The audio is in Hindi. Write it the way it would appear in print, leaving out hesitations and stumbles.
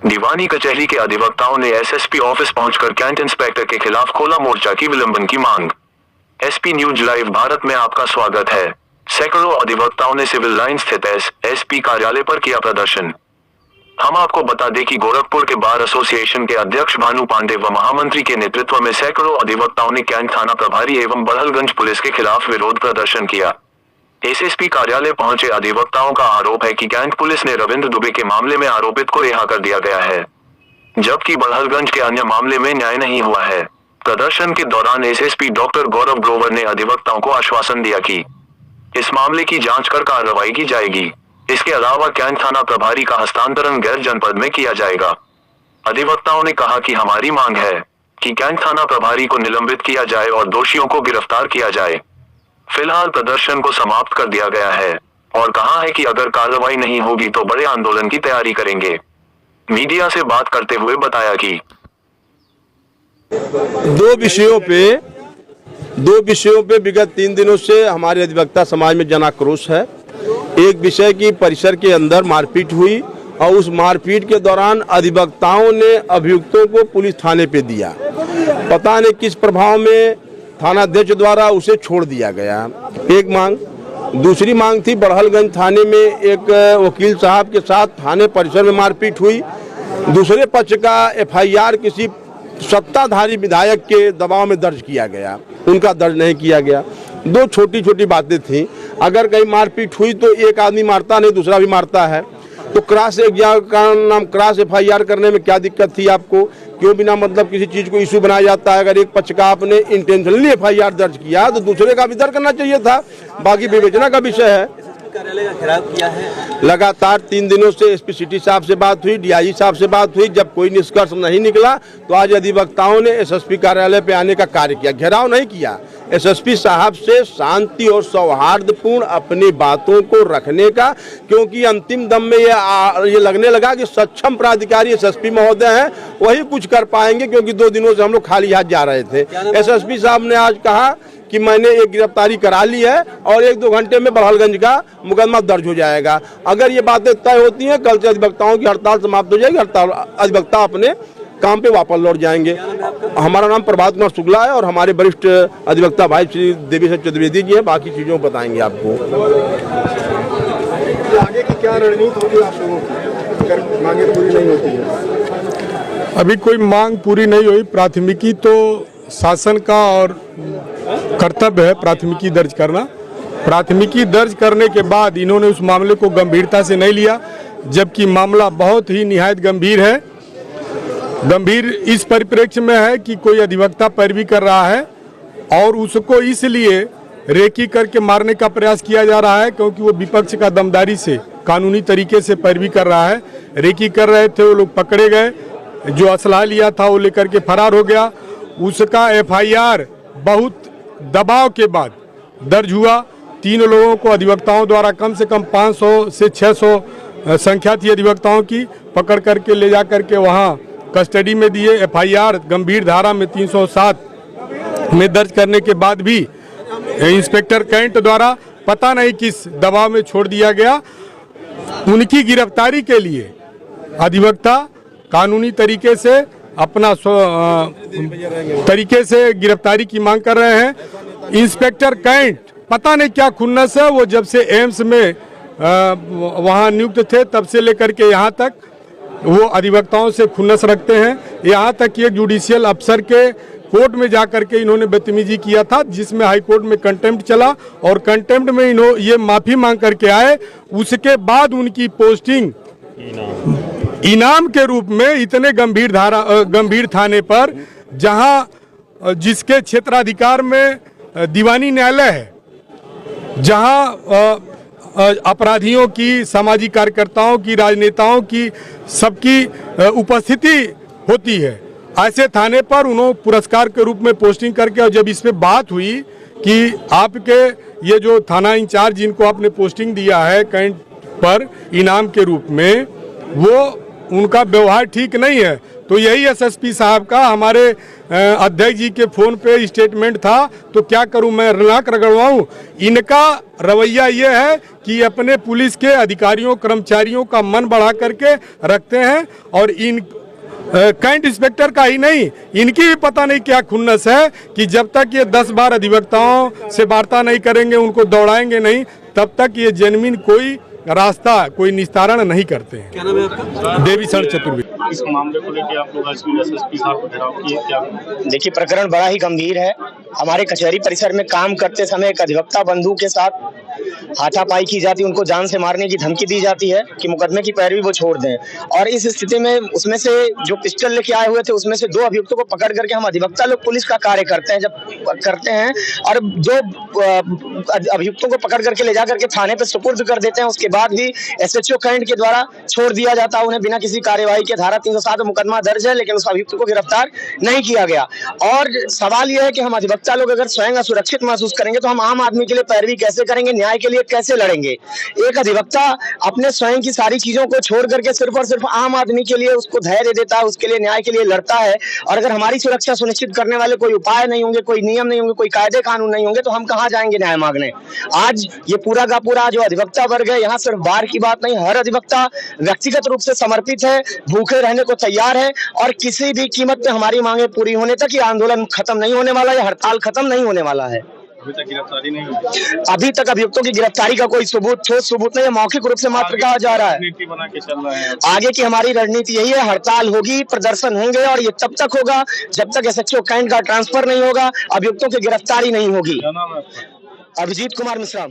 दीवानी कचहरी के अधिवक्ताओं ने एसएसपी ऑफिस पहुंचकर कैंट इंस्पेक्टर के खिलाफ खोला मोर्चा की विलंबन की मांग। एसपी न्यूज लाइव भारत में आपका स्वागत है। सैकड़ों अधिवक्ताओं ने सिविल लाइन स्थित एसएसपी कार्यालय पर किया प्रदर्शन। हम आपको बता दें कि गोरखपुर के बार एसोसिएशन के अध्यक्ष भानु पांडे व महामंत्री के नेतृत्व में सैकड़ों अधिवक्ताओं ने कैंट थाना प्रभारी एवं बड़हलगंज पुलिस के खिलाफ विरोध प्रदर्शन किया। एसएसपी कार्यालय पहुंचे अधिवक्ताओं का आरोप है कि कैंट पुलिस ने रविंद्र दुबे के मामले में आरोपित को रिहा कर दिया गया है, जबकि बड़हलगंज के अन्य मामले में न्याय नहीं हुआ है। प्रदर्शन के दौरान एसएसपी डॉक्टर गौरव ग्रोवर ने अधिवक्ताओं को आश्वासन दिया कि इस मामले की जांच कर कार्रवाई की जाएगी। इसके अलावा कैंट थाना प्रभारी का हस्तांतरण गैर जनपद में किया जाएगा। अधिवक्ताओं ने कहा कि हमारी मांग है कि कैंट थाना प्रभारी को निलंबित किया जाए और दोषियों को गिरफ्तार किया जाए। फिलहाल प्रदर्शन को समाप्त कर दिया गया है और कहा है कि अगर कार्रवाई नहीं होगी तो बड़े आंदोलन की तैयारी करेंगे। मीडिया से बात करते हुए बताया कि दो विषयों पे विगत 3 दिनों से हमारे अधिवक्ता समाज में जन आक्रोश है। एक विषय की परिसर के अंदर मारपीट हुई और उस मारपीट के दौरान अधिवक्ताओं ने अभियुक्तों को पुलिस थाने पे दिया। पता नहीं किस प्रभाव में थानाध्यक्ष द्वारा उसे छोड़ दिया गया। एक मांग। दूसरी मांग थी बड़हलगंज थाने में एक वकील साहब के साथ थाने परिसर में मारपीट हुई। दूसरे पक्ष का एफआईआर किसी सत्ताधारी विधायक के दबाव में दर्ज किया गया, उनका दर्ज नहीं किया गया। दो छोटी छोटी बातें थी। अगर कहीं मारपीट हुई तो एक आदमी मारता नहीं, दूसरा भी मारता है, तो क्रॉस एफआईआर करने में क्या दिक्कत थी आपको? क्यों बिना मतलब किसी चीज को इशू बनाया जाता है? अगर एक पक्ष का आपने इंटेंशनली एफआईआर दर्ज किया तो दूसरे का भी दर्ज करना चाहिए था। बाकी विवेचना का विषय है। कार्यालय का घेराव किया है। लगातार 3 दिनों से एसपी सिटी साहब से बात हुई, डीआईजी साहब से बात हुई। जब कोई निष्कर्ष नहीं निकला तो आज अधिवक्ताओं ने एसएसपी कार्यालय पे आने का कार्य किया। घेराव नहीं किया, एसएसपी साहब से शांति और सौहार्दपूर्ण अपनी बातों को रखने का, क्योंकि अंतिम दम में ये लगने लगा कि सक्षम प्राधिकारी एसएसपी महोदय हैं, वही कुछ कर पाएंगे, क्योंकि 2 दिनों से हम लोग खाली हाथ जा रहे थे। एसएसपी साहब ने आज कहा कि मैंने एक गिरफ्तारी करा ली है और 1-2 घंटे में बड़हलगंज का मुकदमा दर्ज हो जाएगा। अगर ये बातें तय होती हैं, कल से अधिवक्ताओं की हड़ताल समाप्त हो जाएगी। हड़ताल अधिवक्ता अपने काम पे वापस लौट जाएंगे। हमारा नाम प्रभात कुमार शुक्ला है और हमारे वरिष्ठ अधिवक्ता भाई श्री देवी सिंह चतुर्वेदी जी हैं। बाकी चीज़ों को बताएंगे आपको। आगे की क्या रणनीति होगी आप लोगों की अगर मांगे पूरी नहीं होती है? अभी कोई मांग पूरी नहीं हुई। प्राथमिकी तो शासन का और कर्तव्य है प्राथमिकी दर्ज करना। प्राथमिकी दर्ज करने के बाद इन्होंने उस मामले को गंभीरता से नहीं लिया, जबकि मामला बहुत ही निहायत गंभीर है। गंभीर इस परिप्रेक्ष्य में है कि कोई अधिवक्ता पैरवी कर रहा है और उसको इसलिए रेकी करके मारने का प्रयास किया जा रहा है क्योंकि वो विपक्ष का दमदारी से कानूनी तरीके से पैरवी कर रहा है। रेकी कर रहे थे, वो लोग पकड़े गए। जो असलहा लिया था वो लेकर के फरार हो गया। उसका एफआईआर बहुत दबाव के बाद दर्ज हुआ। 3 लोगों को अधिवक्ताओं द्वारा कम से कम 500 से 600 संख्या थी अधिवक्ताओं की, पकड़ करके ले जा करके वहाँ कस्टडी में दिए। एफआईआर गंभीर धारा में 307 में दर्ज करने के बाद भी इंस्पेक्टर कैंट द्वारा पता नहीं किस दबाव में छोड़ दिया गया। उनकी गिरफ्तारी के लिए अधिवक्ता कानूनी तरीके से अपना तरीके से गिरफ्तारी की मांग कर रहे हैं। इंस्पेक्टर कैंट पता नहीं क्या खुन्नस है, वो जब से एम्स में वहाँ नियुक्त थे तब से लेकर के यहाँ तक वो अधिवक्ताओं से खुन्नस रखते हैं। यहाँ तक कि एक जुडिशियल अफसर के कोर्ट में जाकर के इन्होंने बदतमीजी किया था, जिसमें हाई कोर्ट में कंटेम्प्ट चला और कंटेम्प्ट में ये माफ़ी मांग करके आए। उसके बाद उनकी पोस्टिंग इनाम के रूप में इतने गंभीर थाने पर, जहां जिसके क्षेत्राधिकार में दीवानी न्यायालय है, जहां अपराधियों की, सामाजिक कार्यकर्ताओं की, राजनेताओं की सबकी उपस्थिति होती है, ऐसे थाने पर उन्होंने पुरस्कार के रूप में पोस्टिंग करके, और जब इस पे बात हुई कि आपके ये जो थाना इंचार्ज जिनको आपने पोस्टिंग दिया है कैंट पर इनाम के रूप में, वो उनका व्यवहार ठीक नहीं है, तो यही एसएसपी साहब का हमारे अध्यक्ष जी के फोन पे स्टेटमेंट था। तो क्या करूं मैं, नाक रगड़वाऊं? इनका रवैया ये है कि अपने पुलिस के अधिकारियों कर्मचारियों का मन बढ़ा करके रखते हैं और इन कैंट इंस्पेक्टर का ही नहीं, इनकी भी पता नहीं क्या खुन्नस है कि जब तक ये 10 बार अधिवक्ताओं से वार्ता नहीं करेंगे, उनको दौड़ाएंगे नहीं, तब तक ये जेन्युइन कोई रास्ता, कोई निस्तारण नहीं करते हैं। क्या नाम है आपका? देवीशरण चतुर्वेदी। इस मामले को लेकर आप लोग एसएसपी साहब को घेराव किए, क्या? देखिए, प्रकरण बड़ा ही गंभीर है। हमारे कचहरी परिसर में काम करते समय एक अधिवक्ता बंधु के साथ हाथापाई की जाती है, उनको जान से मारने की धमकी दी जाती है कि मुकदमे की पैरवी वो छोड़ दें। और इस स्थिति में उसमें से जो पिस्टल लेके आए हुए थे उसमें से 2 अभियुक्तों को पकड़ करके हम अधिवक्ता लोग पुलिस का कार्य करते हैं, जब करते हैं और जो अभियुक्तों को पकड़ करके ले जा करके थाने पे सुपुर्द कर देते हैं, उसके बाद भी एसएचओ कैंट के द्वारा छोड़ दिया जाता है उन्हें बिना किसी कार्यवाही के। धारा 307 मुकदमा दर्ज है, लेकिन उस अभियुक्त को गिरफ्तार नहीं किया गया। और सवाल यह है कि हम अधिवक्ता लोग अगर स्वयं असुरक्षित महसूस करेंगे तो हम आम आदमी के लिए पैरवी कैसे करेंगे, न्याय के लिए कैसे लड़ेंगे? एक अधिवक्ता अपने स्वयं की सारी चीजों को छोड़ करके सिर्फ और सिर्फ आम आदमी के लिए उसको धैर्य देता है, उसके लिए न्याय के लिए लड़ता है। और अगर हमारी सुरक्षा सुनिश्चित करने वाले कोई उपाय नहीं होंगे, कोई नियम नहीं होंगे, कोई कायदे कानून नहीं होंगे, तो हम कहां जाएंगे न्याय मांगने? आज ये पूरा का पूरा जो अधिवक्ता वर्ग है, यहाँ सिर्फ बार की बात नहीं, हर अधिवक्ता व्यक्तिगत रूप से समर्पित है, भूखे रहने को तैयार है और किसी भी कीमत पे हमारी मांगे पूरी होने तक ये आंदोलन खत्म नहीं होने वाला है, हड़ताल खत्म नहीं होने वाला है। अभी तक गिरफ्तारी नहीं हुई। अभी तक अभियुक्तों की गिरफ्तारी का कोई ठोस सबूत नहीं है, मौखिक रूप से मात्र कहा जा रहा है। रणनीति बना के चल रहे हैं। आगे की हमारी रणनीति यही है, हड़ताल होगी, प्रदर्शन होंगे और ये तब तक होगा जब तक एसएचओ कैंट का ट्रांसफर नहीं होगा, अभियुक्तों की गिरफ्तारी नहीं होगी। क्या नाम है आपका? अभिजीत कुमार मिश्रा।